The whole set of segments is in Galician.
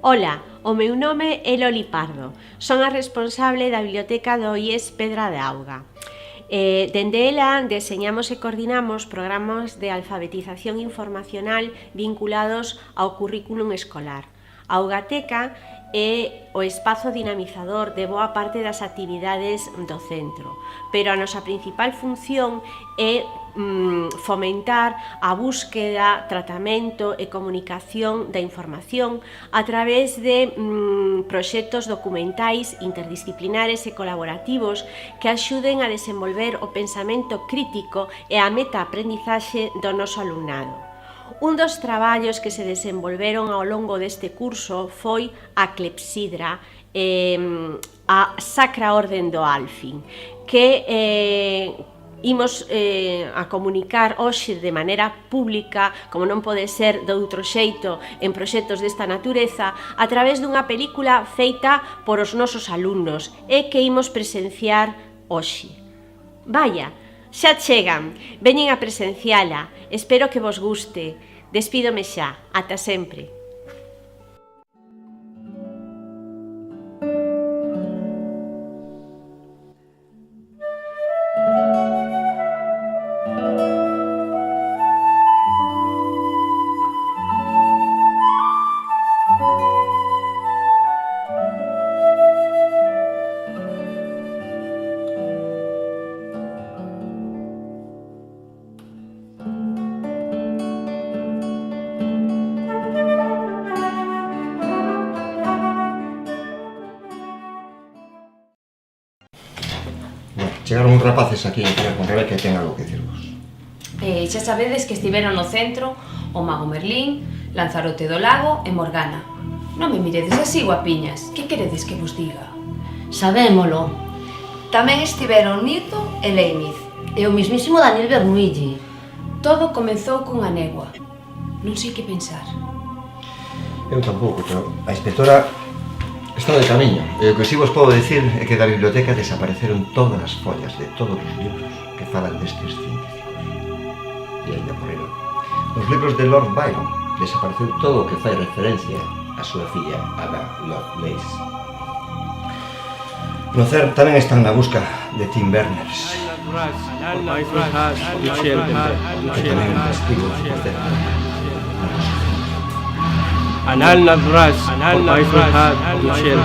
Ola, o meu nome é Loli Pardo. Son a responsable da Biblioteca do IES Pedra de Auga. Dende ela deseñamos e coordinamos programas de alfabetización informacional vinculados ao currículum escolar. A Augateca é o espazo dinamizador de boa parte das actividades do centro, pero a nosa principal función é fomentar a búsqueda, tratamento e comunicación da información a través de proxectos documentais interdisciplinares e colaborativos que axuden a desenvolver o pensamento crítico e a metaaprendizaxe do noso alumnado. Un dos traballos que se desenvolveron ao longo deste curso foi a clepsidra, a Sacra Orden do Alfin, que imos a comunicar hoxe de maneira pública, como non pode ser de outro xeito en proxectos desta natureza, a través dunha película feita por os nosos alumnos e que imos presenciar hoxe. Vaya, xa chegan, veñen a presenciala, espero que vos guste. Despídome xa, ata sempre. Chegaron uns rapaces aquí a tirar con Rebeca e ten algo que dicirvos. Xa sabedes que estiveron no centro o Mago Merlín, Lanzarote do Lago e Morgana. Non me miredes así, guapiñas. Que queredes que vos diga? Sabémolo. Tamén estiveron Nito e Leimiz. E o mismísimo Daniel Bernuille. Todo comezou cunha negua. Non sei que pensar. Eu tampouco, pero a inspectora está de camiño. E o que si vos podo dicir é que da biblioteca desapareceron todas as follas de todos os libros que falan destes científicos. E ainda por aí. Nos libros de Lord Byron desapareceu todo o que fai referencia a súa filla Ada Lovelace. No CERN tamén están na busca de Tim Berners. E tamén un castigo por cerca. Anal Nadras, Baifrahad, Dushel.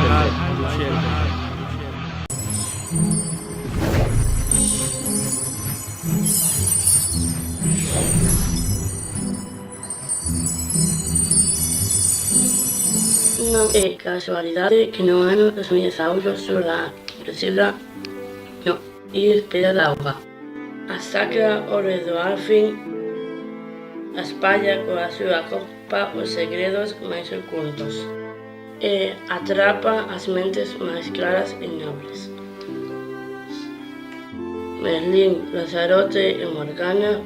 Non é casualidade que no ano 2018 surda Priscila no IES Pedra de Auga. A Sacra Orde do Alfin espalla coa súa copa os segredos máis ocultos e atrapa as mentes máis claras e nobles. Merlín, Lanzarote e Morgana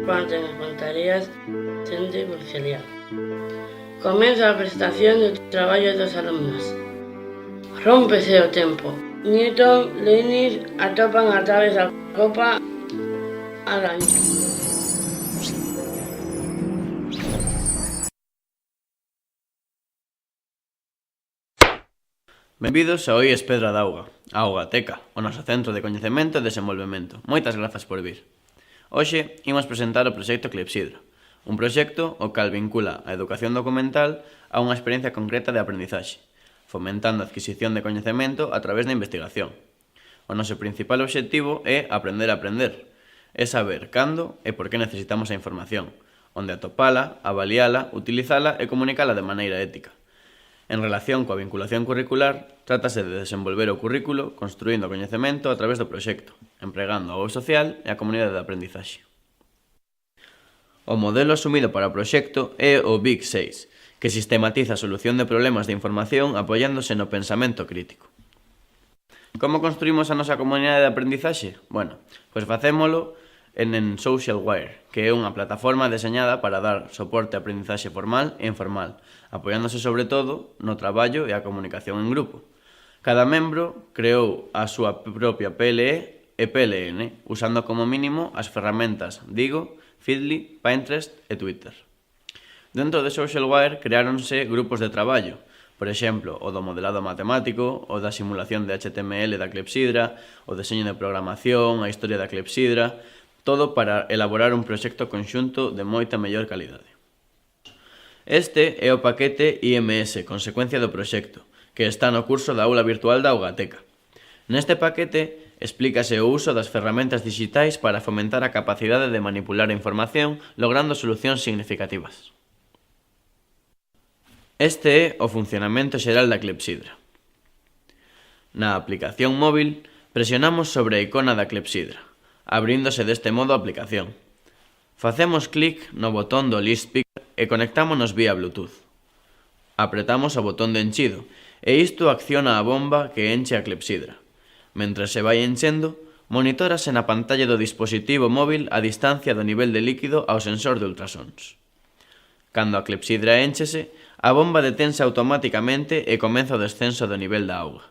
parten as montarías dende Bruxelia. Comeza a prestación do traballo dos alumnos. Rómpese o tempo. Newton, Leibniz atopan a través da copa a gancho. Benvidos ao IES Pedra de Auga, a Augateca, o noso centro de coñecemento e desenvolvemento. Moitas grazas por vir. Hoxe imos presentar o proxecto Clepsidra, un proxecto o cal vincula a educación documental a unha experiencia concreta de aprendizaxe, fomentando a adquisición de coñecemento a través da investigación. O noso principal obxectivo é aprender a aprender, é saber cando e por que necesitamos a información, onde atopala, avaliala, utilizala e comunicala de maneira ética. En relación coa vinculación curricular, trátase de desenvolver o currículo construindo coñecemento a través do proxecto, empregando a web social e a comunidade de aprendizaxe. O modelo asumido para o proxecto é o Big 6, que sistematiza a solución de problemas de información apoiándose no pensamento crítico. Como construímos a nosa comunidade de aprendizaxe? Bueno, pois facémolo en Socialwire, que é unha plataforma deseñada para dar soporte a aprendizaxe formal e informal, apoiándose sobre todo no traballo e a comunicación en grupo. Cada membro creou a súa propia PLE e PLN, usando como mínimo as ferramentas Digo, Feedly, Pinterest e Twitter. Dentro de Socialwire creáronse grupos de traballo Por exemplo, o do modelado matemático, o da simulación de HTML da clepsidra, o deseño de programación, a historia da clepsidra, todo para elaborar un proxecto conxunto de moita mellor calidade. Este é o paquete IMS, consecuencia do proxecto, que está no curso da aula virtual da Augateca. Neste paquete explícase o uso das ferramentas digitais para fomentar a capacidade de manipular a información, logrando solucións significativas. Este é o funcionamento xeral da clepsidra. Na aplicación móvil, presionamos sobre a icona da clepsidra, abríndose deste modo a aplicación. Facemos clic no botón do List Picker e conectámonos vía Bluetooth. Apretamos o botón de enchido e isto acciona a bomba que enche a clepsidra. Mentre se vai enchendo, monitórase na pantalla do dispositivo móvil a distancia do nivel de líquido ao sensor de ultrasons. Cando a clepsidra enchese, a bomba detense automáticamente e comeza o descenso do nivel da auga.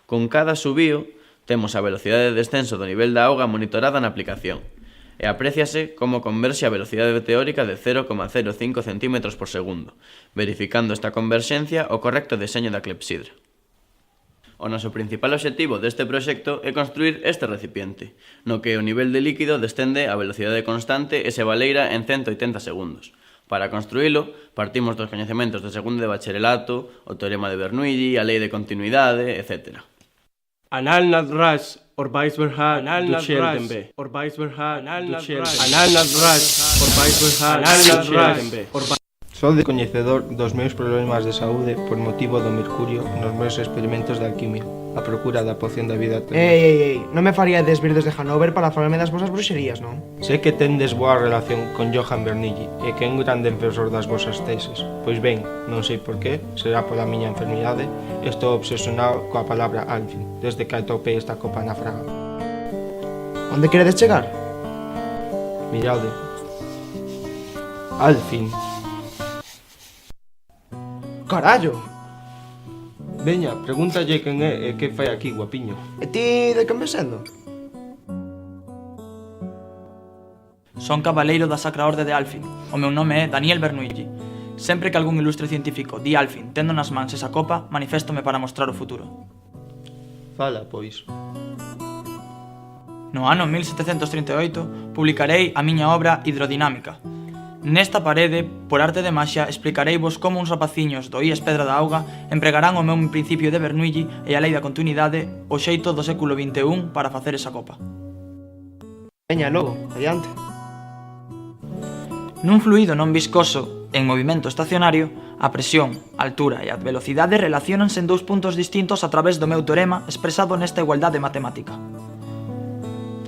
Con cada subío, temos a velocidade de descenso do nivel da auga monitorada na aplicación e apréciase como converxe a velocidade teórica de 0,05 cm por segundo, verificando esta converxencia o correcto deseño da clepsidra. O noso principal obxectivo deste proxecto é construir este recipiente, no que o nivel de líquido descende a velocidade constante e se baleira en 180 segundos. Para construílo, partimos dos coñecementos de segundo de bacharelato, o teorema de Bernoulli, a lei de continuidade, etc. Anal nadras, Orbaisberha, Ducheldenbe. Orbaisberha, Ducheldenbe. Anal nadras, Orbaisberha, Ducheldenbe. Sou descoñecedor dos meus problemas de saúde por motivo do mercurio nos meus experimentos de alquimia, a procura da poción da vida eterna. Ei, non me faríades vir desde Hanover para falarme das vosas bruxerías, non? Sei que tendes boa relación con Johann Bernoulli e que é un grande defensor das vosas teses. Pois ben, non sei por qué, será pola miña enfermidade, estou obsesionado coa palabra Alfin, desde que atopei esta copa na fraga. Onde queredes chegar? Mirade. Alfin. Carallo! Veña, pregúntalle quen é e que fai aquí, guapiño. E ti de quen ves sendo? Son cabaleiro da Sacra Orde de Alfin. O meu nome é Daniel Bernoulli. Sempre que algún ilustre científico di Alfin tendo nas mans esa copa, maniféstome para mostrar o futuro. Fala, pois. No ano 1738 publicarei a miña obra Hidrodinámica. Nesta parede, por arte de maxia, explicareivos como uns rapaciños do IES Pedra da Auga empregarán o meu principio de Bernoulli e a lei da continuidade, o xeito do século XXI para facer esa copa. Veña, logo, adiante. Nun fluido non viscoso, en movimento estacionario, a presión, a altura e a velocidade relaciónanse en dous puntos distintos a través do meu teorema expresado nesta igualdade matemática.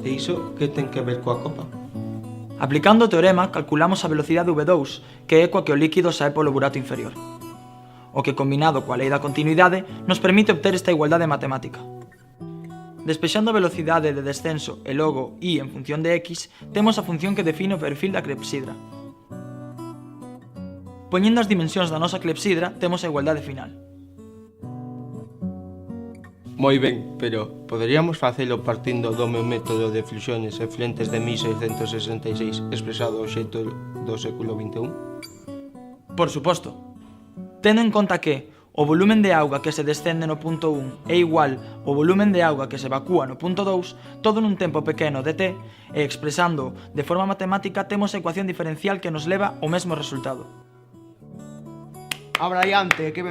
E iso que ten que ver coa copa? Aplicando o teorema, calculamos a velocidade V2, que é coa que o líquido sae polo burato inferior. O que, combinado coa lei da continuidade, nos permite obter esta igualdade matemática. Despexando a velocidade de descenso e logo I en función de X, temos a función que define o perfil da clepsidra. Poñendo as dimensións da nosa clepsidra, temos a igualdade final. Moi ben, pero poderíamos facelo partindo do meu método de fusiones e flentes de 1666 expresado ao xeito do século XXI? Por suposto. Tendo en conta que o volumen de auga que se descende no punto 1 é igual ao volumen de auga que se evacúa no punto 2, todo nun tempo pequeno de t, e expresando de forma matemática temos a ecuación diferencial que nos leva ao mesmo resultado. Abraiante, que...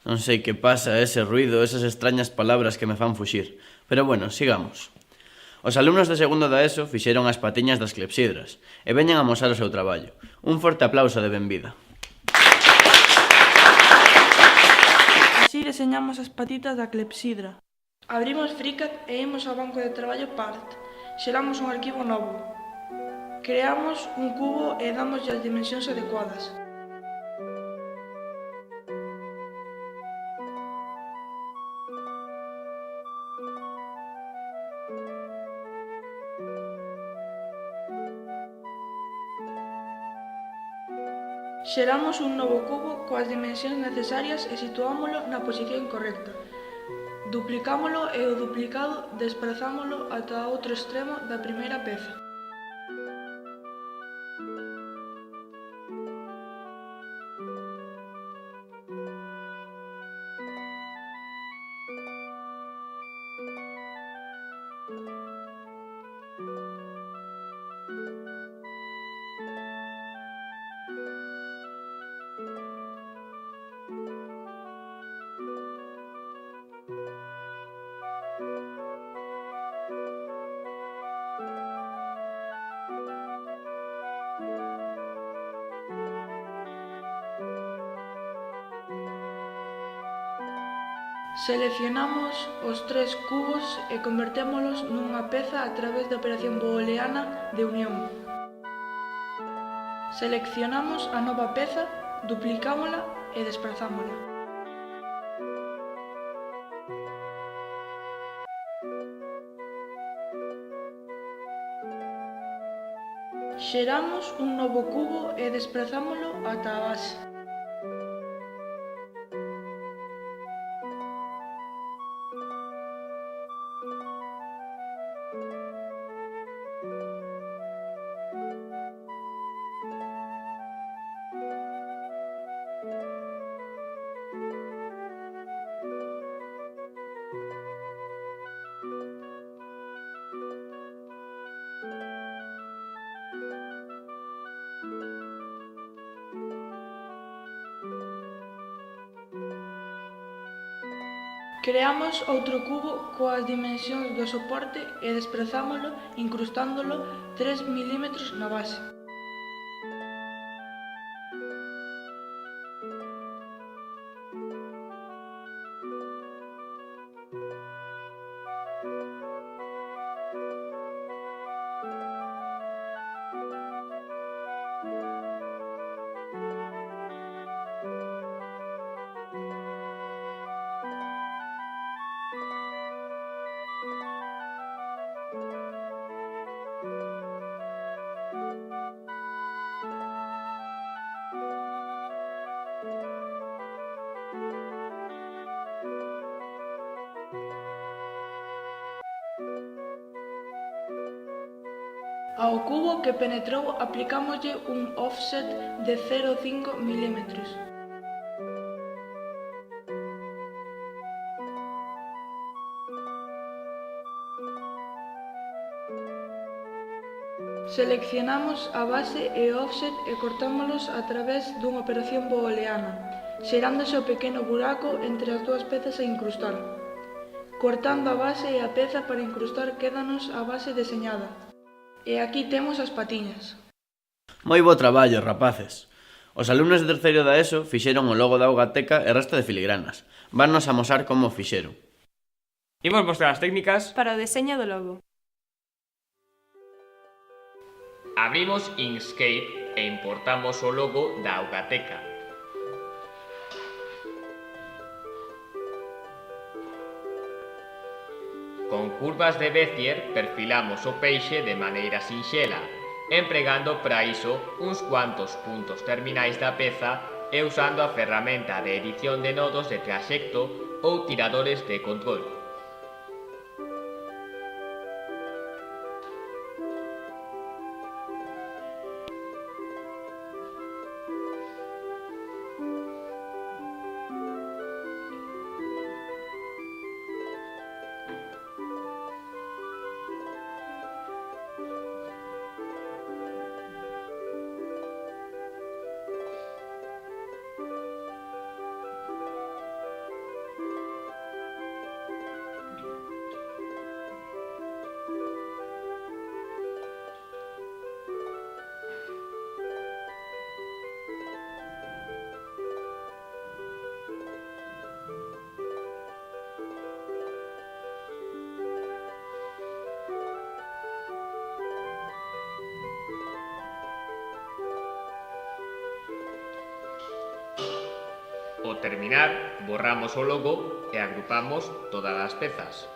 Non sei que pasa, ese ruido, esas extrañas palabras que me fan fuxir. Pero bueno, sigamos. Os alumnos de segundo da ESO fixeron as patiñas das clepsidras e veñen a amosar o seu traballo. Un forte aplauso de benvida. Así deseñamos as patitas da clepsidra. Abrimos FreeCAD e imos ao banco de traballo Part. Xeramos un arquivo novo. Creamos un cubo e damos as dimensións adecuadas. Xeramos un novo cubo coas dimensións necesarias e situámolo na posición correcta. Duplicámolo e o duplicado desprazámolo ata outro extremo da primeira peza. Seleccionamos os 3 cubos e convertémolos nunha peza a través da operación booleana de unión. Seleccionamos a nova peza, duplicámola e desprazámola. Xeramos un novo cubo e desprazámolo ata a base. Creamos outro cubo coas dimensións do soporte e desprazámolo incrustándolo 3 mm na base. Ao cubo que penetrou aplicámoslle un offset de 0,5 mm. Seleccionamos a base e o offset e cortámolos a través dunha operación booleana, xerándose o pequeno buraco entre as dúas pezas a incrustar. Cortando a base e a peza para incrustar quédanos a base deseñada. E aquí temos as patiñas. Moi bo traballo, rapaces. Os alumnos de terceiro da ESO fixeron o logo da Augateca e resto de filigranas. Vannos amosar como o fixeron. Imos mostrar as técnicas para o deseño do logo. Abrimos Inkscape e importamos o logo da Augateca. Con curvas de Bézier perfilamos o peixe de maneira sinxela, empregando para iso uns cuantos puntos terminais da peza e usando a ferramenta de edición de nodos de traxecto ou tiradores de control. Ao terminar, borramos o logo e agrupamos todas as pezas.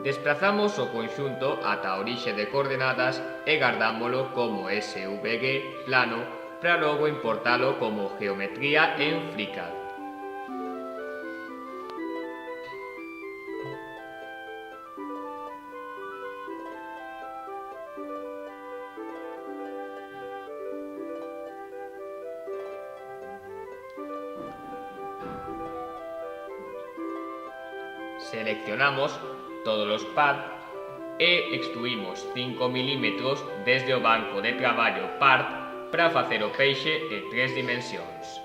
Desprazamos o conxunto ata a orixe de coordenadas e gardámolo como SVG plano para logo importalo como geometría en FreeCAD. Seleccionamos todos os pads e extruímos 5 mm desde o banco de traballo part para facer o peixe en 3 dimensións.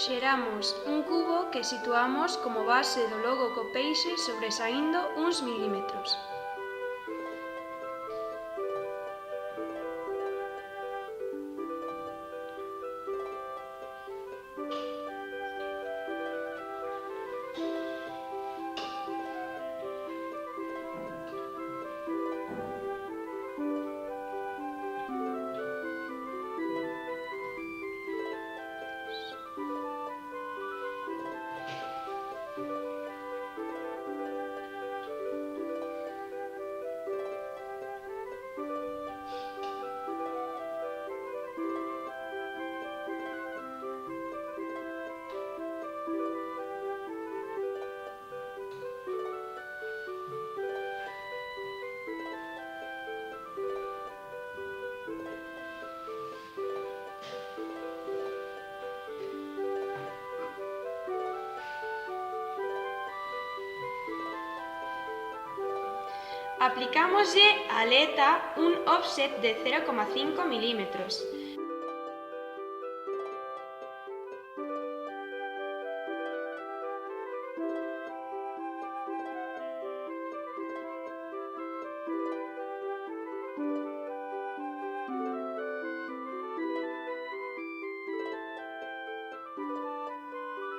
Xeramos un cubo que situamos como base do logo co peixe sobresaindo uns milímetros. Aplicámoslle á aleta un offset de 0,5 milímetros.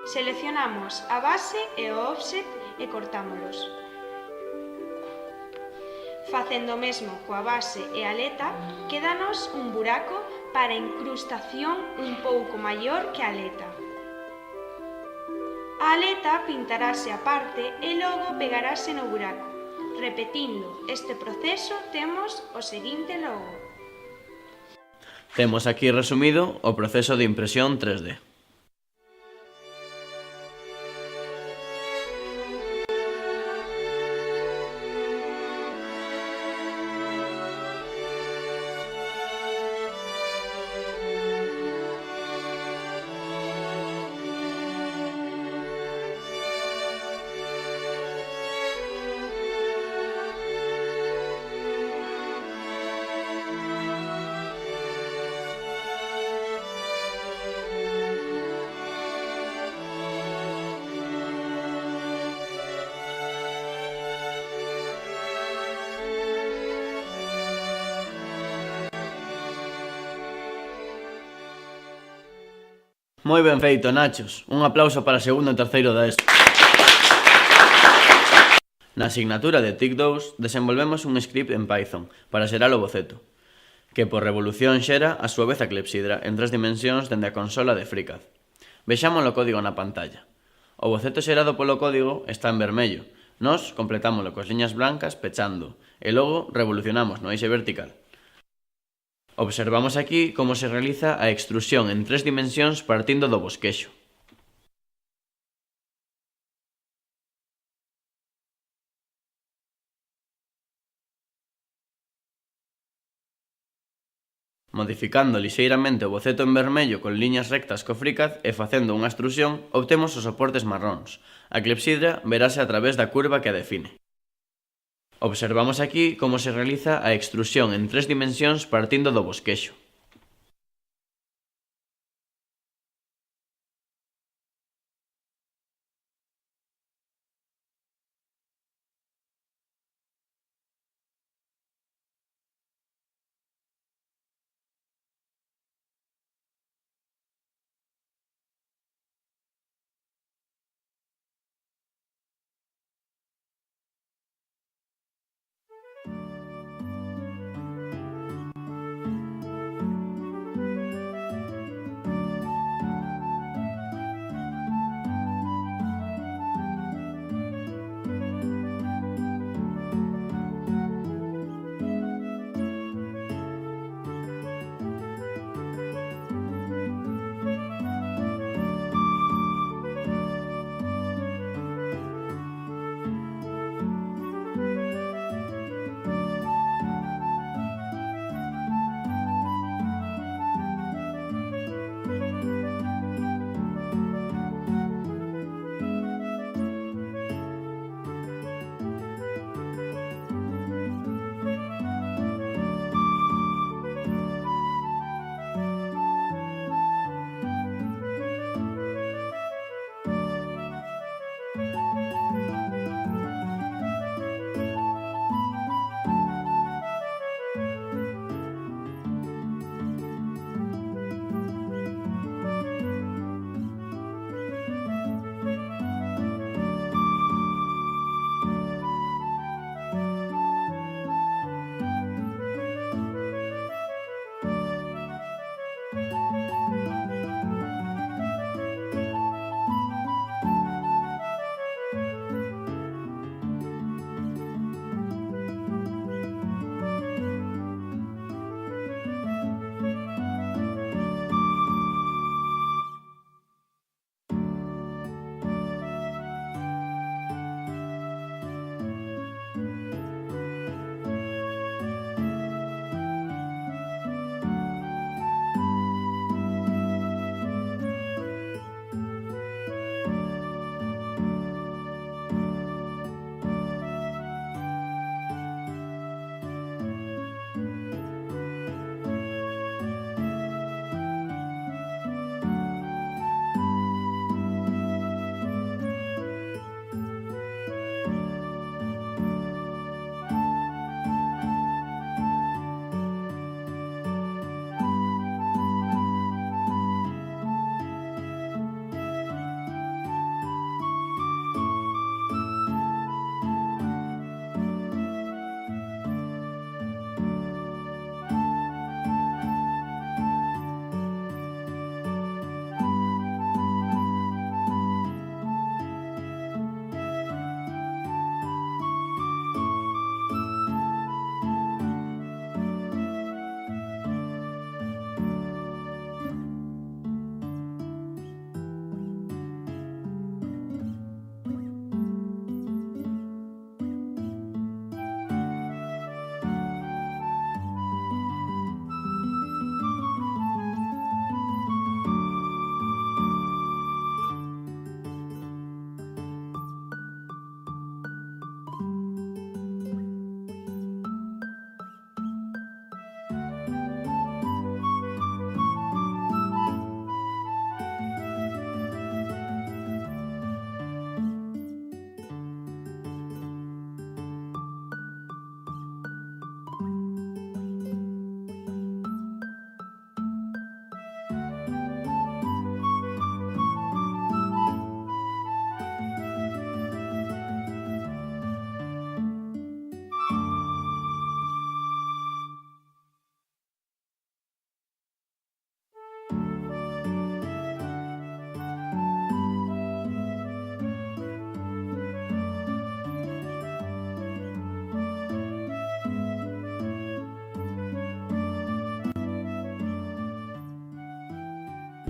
Seleccionamos a base e o offset e cortámolos. Facendo o mesmo coa base e a aleta, quédanos un buraco para incrustación un pouco maior que a aleta. A aleta pintarase aparte e logo pegarase no buraco. Repetindo este proceso, temos o seguinte logo. Temos aquí resumido o proceso de impresión 3D. Moi ben feito, Nachos. Un aplauso para segundo e terceiro da ESO. Na asignatura de TIC2 desenvolvemos un script en Python para xerar o boceto, que por revolución xera a súa vez a clepsidra en 3 dimensións dende a consola de FreeCAD. Vexamos o código na pantalla. O boceto xerado polo código está en vermello. Nós completámoslo coas liñas blancas pechando e logo revolucionamos no eixe vertical. Observamos aquí como se realiza a extrusión en 3 dimensións partindo do bosquexo. Modificando lixeiramente o boceto en vermello con liñas rectas co FreeCAD e facendo unha extrusión, obtemos os soportes marróns. A clepsidra verase a través da curva que a define. Observamos aquí como se realiza a extrusión en 3 dimensións partindo do bosquexo.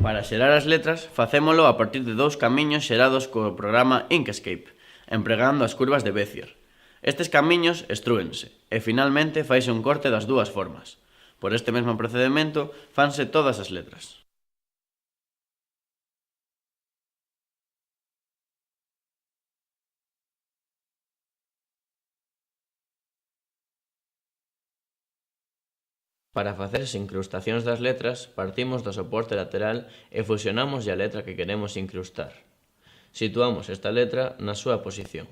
Para xerar as letras, facémolo a partir de 2 camiños xerados co programa Inkscape, empregando as curvas de Bézier. Estes camiños estrúense, e finalmente faise un corte das dúas formas. Por este mesmo procedimento, fanse todas as letras. Para facer as incrustacións das letras, partimos do soporte lateral e fusionamos a letra que queremos incrustar. Situamos esta letra na súa posición.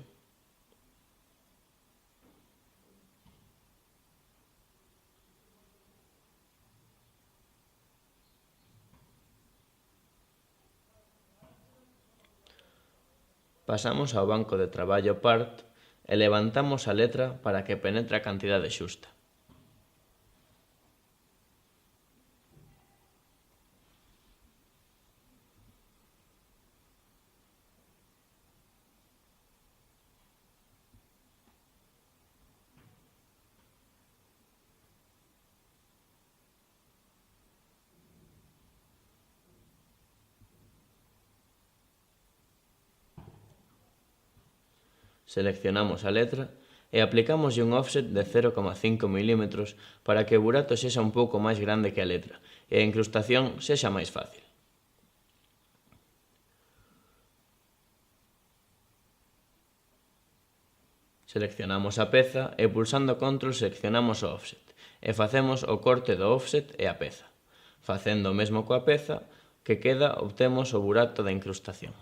Pasamos ao banco de traballo Part e levantamos a letra para que penetre a cantidade xusta. Seleccionamos a letra e aplicámoslle un offset de 0,5 mm para que o burato sexa un pouco máis grande que a letra e a incrustación sexa máis fácil. Seleccionamos a peza e pulsando Ctrl seleccionamos o offset e facemos o corte do offset e a peza. Facendo o mesmo coa peza que queda, obtemos o burato da incrustación.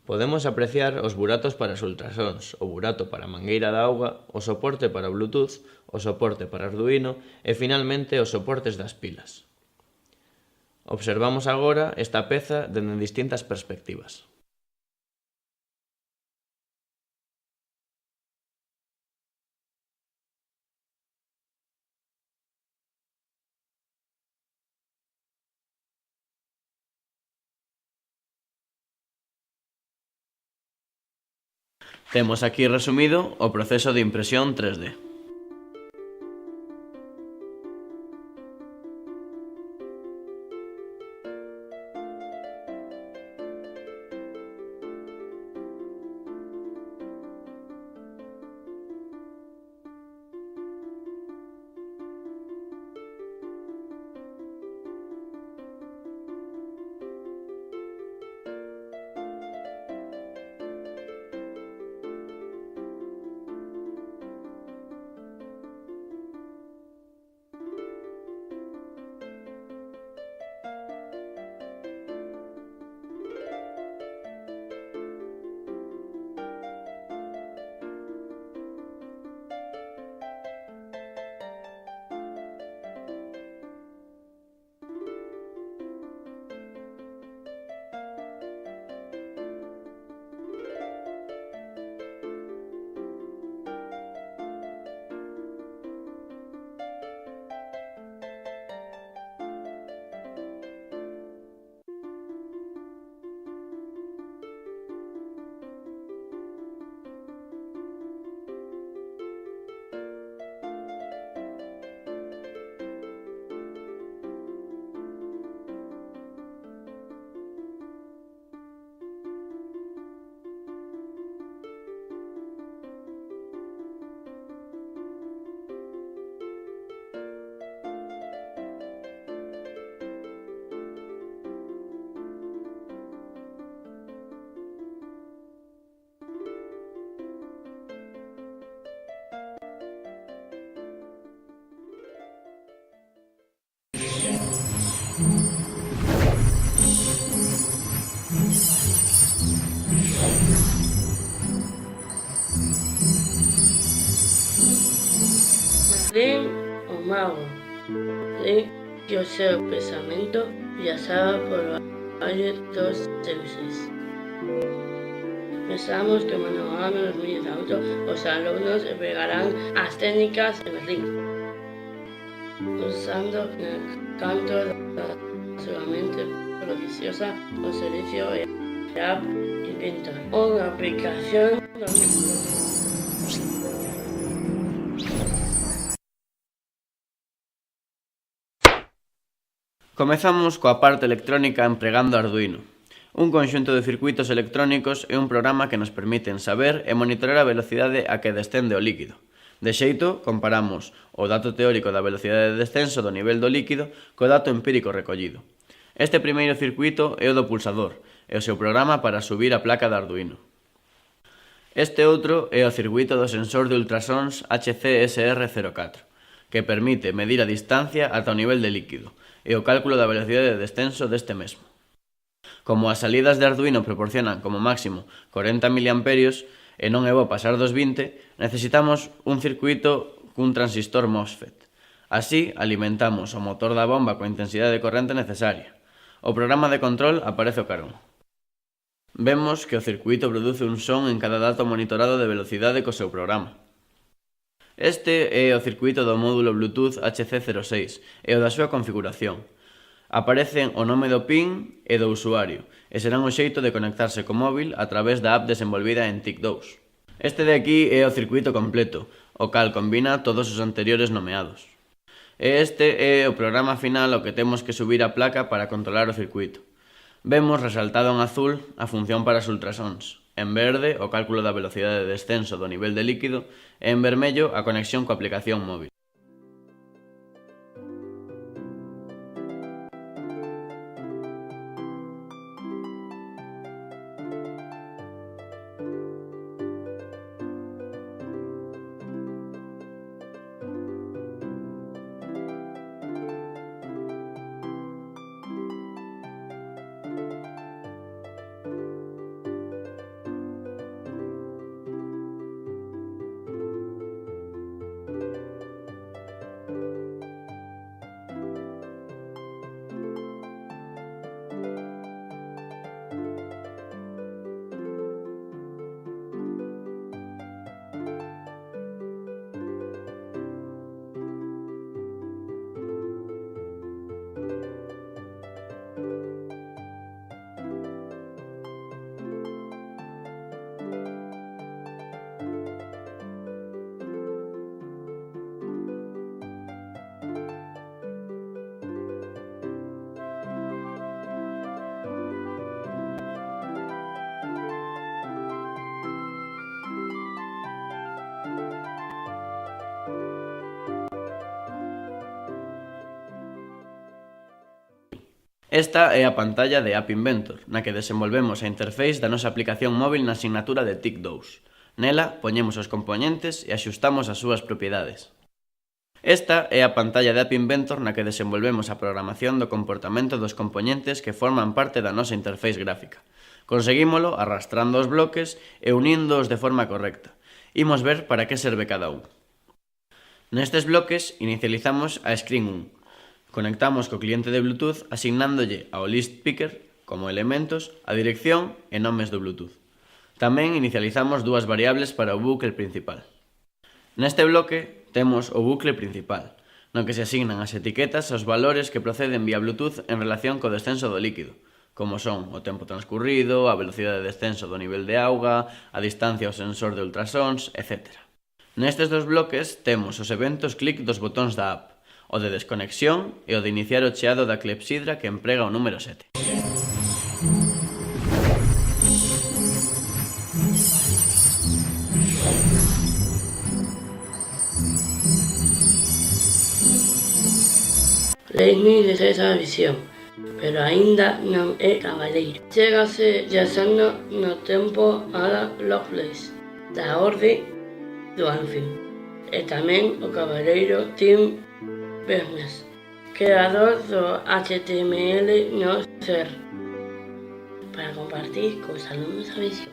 Podemos apreciar os buratos para os ultrasons, o burato para a mangueira de auga, o soporte para o Bluetooth, o soporte para Arduino e finalmente os soportes das pilas. Observamos agora esta peza dende distintas perspectivas. Temos aquí resumido o proceso de impresión 3D. Merlín, o mago, Link e o seu pensamento viaxaba por valles dos deuses. Pensamos que no ano 2018 os alumnos empregarán as técnicas de Merlín, usando no canto da súa mente prodigiosa o servicio e App Inventor, unha aplicación do Comezamos coa parte electrónica empregando Arduino. Un conxunto de circuitos electrónicos é un programa que nos permiten saber e monitorar a velocidade a que descende o líquido. De xeito, comparamos o dato teórico da velocidade de descenso do nivel do líquido co dato empírico recollido. Este primeiro circuito é o do pulsador e o seu programa para subir a placa de Arduino. Este outro é o circuito do sensor de ultrasons HCSR04, que permite medir a distancia ata o nivel de líquido e o cálculo da velocidade de descenso deste mesmo. Como as salidas de Arduino proporcionan como máximo 40 mA e non é bo pasar dos 20, necesitamos un circuito cun transistor MOSFET. Así, alimentamos o motor da bomba coa intensidade de corrente necesaria. O programa de control aparece o carón. Vemos que o circuito produce un son en cada dato monitorado de velocidade co seu programa. Este é o circuito do módulo Bluetooth HC06 e o da súa configuración. Aparecen o nome do pin e do usuario e serán o xeito de conectarse co móvil a través da app desenvolvida en TIC2. Este de aquí é o circuito completo, o cal combina todos os anteriores nomeados. E este é o programa final ao que temos que subir a placa para controlar o circuito. Vemos resaltado en azul a función para os ultrasons, en verde o cálculo da velocidade de descenso do nivel de líquido e en vermello a conexión coa aplicación móvil. Esta é a pantalla de App Inventor, na que desenvolvemos a interface da nosa aplicación móvil na asignatura de TIC2. Nela, poñemos os componentes e axustamos as súas propiedades. Esta é a pantalla de App Inventor na que desenvolvemos a programación do comportamento dos componentes que forman parte da nosa interface gráfica. Conseguímolo arrastrando os bloques e uníndoos de forma correcta. Imos ver para que serve cada un. Nestes bloques, inicializamos a Screen 1. Conectamos co cliente de Bluetooth asignándolle ao list picker, como elementos, a dirección e nomes do Bluetooth. Tamén inicializamos dúas variables para o bucle principal. Neste bloque temos o bucle principal, no que se asignan as etiquetas aos valores que proceden vía Bluetooth en relación co descenso do líquido, como son o tempo transcurrido, a velocidade de descenso do nivel de auga, a distancia ao sensor de ultrasons, etc. Nestes dos bloques temos os eventos clic dos botóns da app, o de desconexión e o de iniciar o cheado da clepsidra que emprega o número 7. Leismi desea a visión, pero aínda non é cabaleiro. Chégase yaxando no tempo a la Lovelace, da orde do Alfin, e tamén o cabaleiro Tim Berners, creador do HTML no ser, para compartir cos alumnos a visión.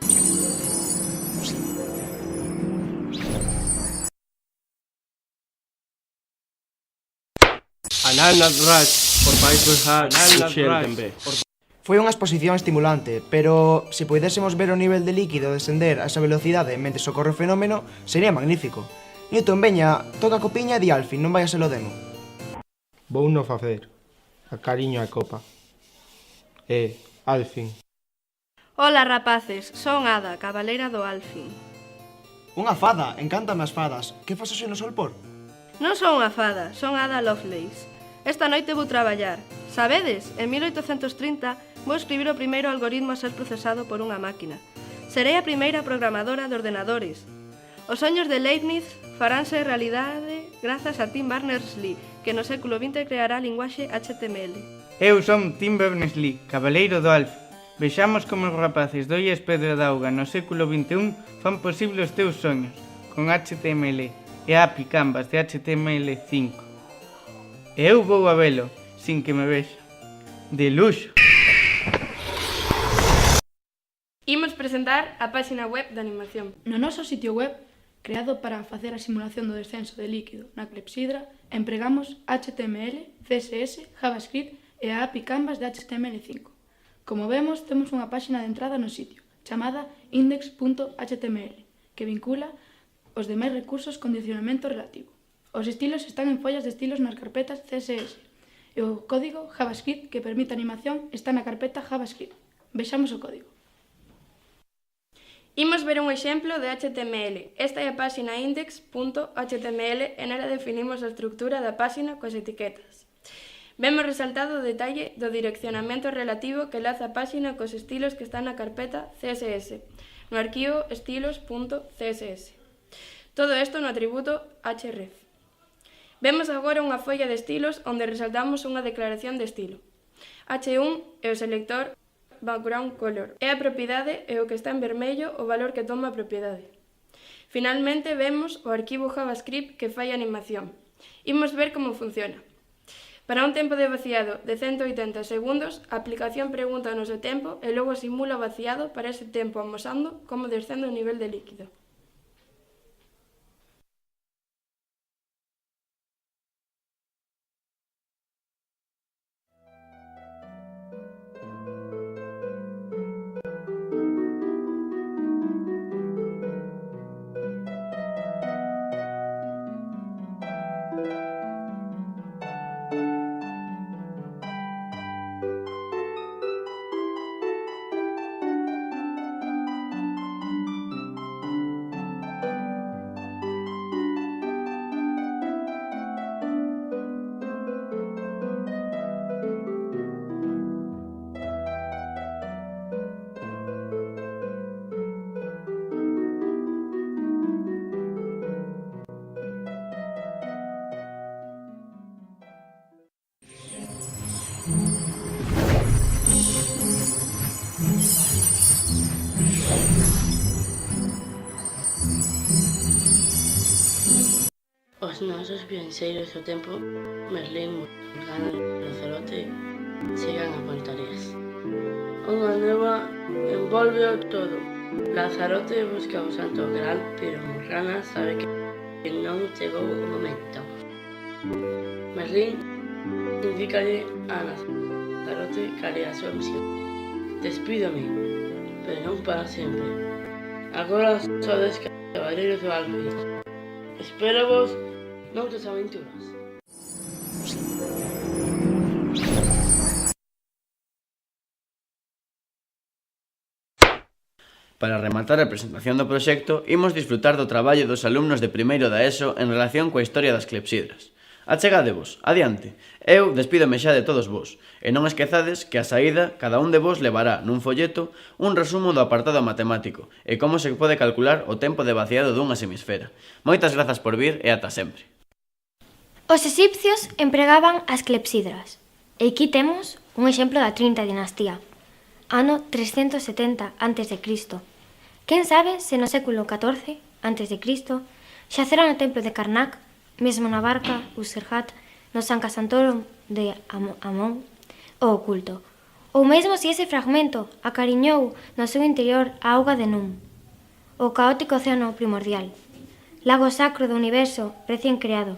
Foi unha exposición estimulante, pero se puidésemos ver o nivel de líquido descender a esa velocidade mentre ocorre o fenómeno, sería magnífico. Newton, veña, toca a copiña e di Alfin, non vai a ser o demo. Vou no facer. A cariño a copa. Alfin. Ola, rapaces, son Ada, cabaleira do Alfin. Unha fada, encántame as fadas. Que fas hoxe no Solpor? Non son unha fada, son Ada Lovelace. Esta noite vou traballar. Sabedes, en 1830 vou escribir o primeiro algoritmo a ser procesado por unha máquina. Serei a primeira programadora de ordenadores. Os soños de Leibniz faránse realidade grazas a Tim Berners-Lee, que no século XX creará a linguaxe HTML. Eu son Tim Berners-Lee, cabaleiro do Alfin. Vexamos como os rapaces do IES Pedra de Auga no século XXI fan posible os teus soños con HTML e a API Canvas de HTML5. E eu vou a velo, sin que me vexa. De luxo! Imos presentar a páxina web de animación. No noso sitio web, creado para facer a simulación do descenso de líquido na clepsidra, empregamos HTML, CSS, JavaScript e a API Canvas de HTML5. Como vemos, temos unha páxina de entrada no sitio, chamada index.html, que vincula os demais recursos con dicionamento relativo. Os estilos están en follas de estilos nas carpetas CSS, e o código JavaScript que permite a animación está na carpeta JavaScript. Vexamos o código. Imos ver un exemplo de HTML. Esta é a páxina index.html e nela definimos a estructura da páxina coas etiquetas. Vemos resaltado o detalle do direccionamento relativo que laza a páxina cos estilos que están na carpeta CSS, no arquivo estilos.css. Todo isto no atributo href. Vemos agora unha folla de estilos onde resaltamos unha declaración de estilo. H1 é o selector background color. É a propiedade e o que está en vermello o valor que toma a propiedade. Finalmente vemos o arquivo JavaScript que fai a animación. Imos ver como funciona. Para un tempo de vaciado de 180 segundos, a aplicación pregúntanos o tempo e logo simula o vaciado para ese tempo amosando como descende o nivel de líquido. Os nosos viaxeiros do tempo, Merlín, Morgana e Lanzarote, chegan a Pontarías. Unha neva envolve o todo. Lanzarote busca o Santo Graal, pero Morgana sabe que non chegou o momento. Merlín indícalle a Lanzarote cal é a súa misión. Despídome, pero non para sempre. Agora sodes cabaleiros do Alfin. Espero vos noutras aventuras. Para rematar a presentación do proxecto, imos disfrutar do traballo dos alumnos de primeiro da ESO en relación coa historia das clepsidras. Achegádevos, adiante. Eu despídome xa de todos vos, e non esquezades que a saída cada un de vos levará nun folleto un resumo do apartado matemático e como se pode calcular o tempo de vaciado dunha semisfera. Moitas grazas por vir e ata sempre. Os exipcios empregaban as clepsidras. E aquí temos un exemplo da 30 dinastía, ano 370 a.C. Quen sabe se no século XIV a.C. xacera no templo de Karnak, mesmo na barca Userhat, no San Casantoro de Amón, o oculto. Ou mesmo se ese fragmento acariñou no seu interior a auga de Num, o caótico océano primordial, lago sacro do universo recén creado,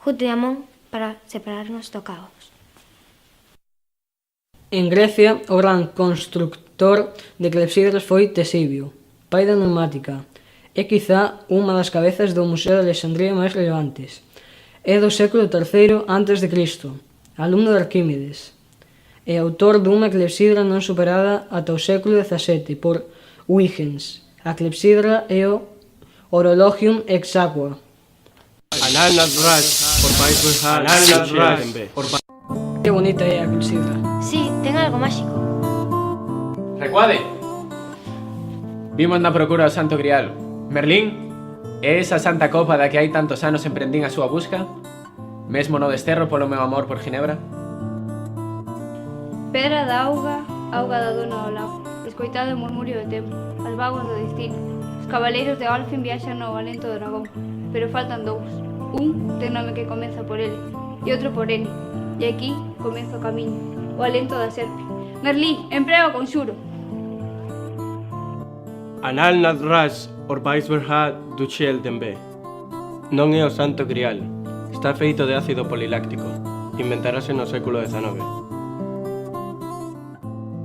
Hut de Amón para separarnos do caos. En Grecia, o gran constructor de clepsidras foi Tesibio, pai da neumática. É quizá unha das cabezas do Museo de Alexandría máis relevantes. É do século III a.C., alumno de Arquímedes. e autor dunha clepsidra non superada ata o século XVII por Huygens. A clepsidra é o Horologium Hexaqua. Que bonita é a clepsidra. Sí, ten algo máxico. Recuade! Vimos na procura o Santo Grial. Merlín, é esa santa copa da que hai tantos anos emprendín a súa busca? Mesmo no desterro polo meu amor por Ginebra? Pedra da auga, auga da dona do lago. Escoitado o murmurio do tempo, as vagas do destino. Os cabaleiros de Alfin viaxan no Alento do Dragón, pero faltan dous. Un ten nome que comeza por L e outro por N. E aquí comeza o camiño, o Alento da Serpe. Merlí, emprega o conxuro. Anal Nadras, Orbais Berhat, Duchel Dembe. Non é o Santo Grial. Está feito de ácido poliláctico. Inventarase no século XIX.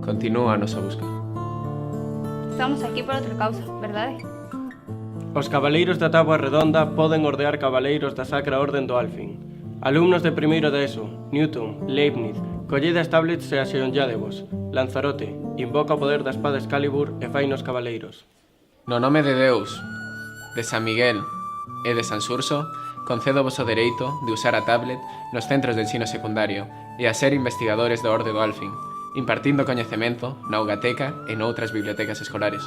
Continúa a nosa busca. Estamos aquí por outra causa, verdade? Os cabaleiros da Táboa Redonda poden ordear cabaleiros da Sacra Orden do Alfin. Alumnos de primeiro de ESO, Newton, Leibniz, collede as tablets e axeonlladevos. Lanzarote, invoca o poder da espada Excalibur e fainos cabaleiros. No nome de Deus, de San Miguel e de San Surso, concedo vos o dereito de usar a tablet nos centros de ensino secundario e a ser investigadores da Orde do Alfin, impartindo coñecemento na Augateca e noutras bibliotecas escolares.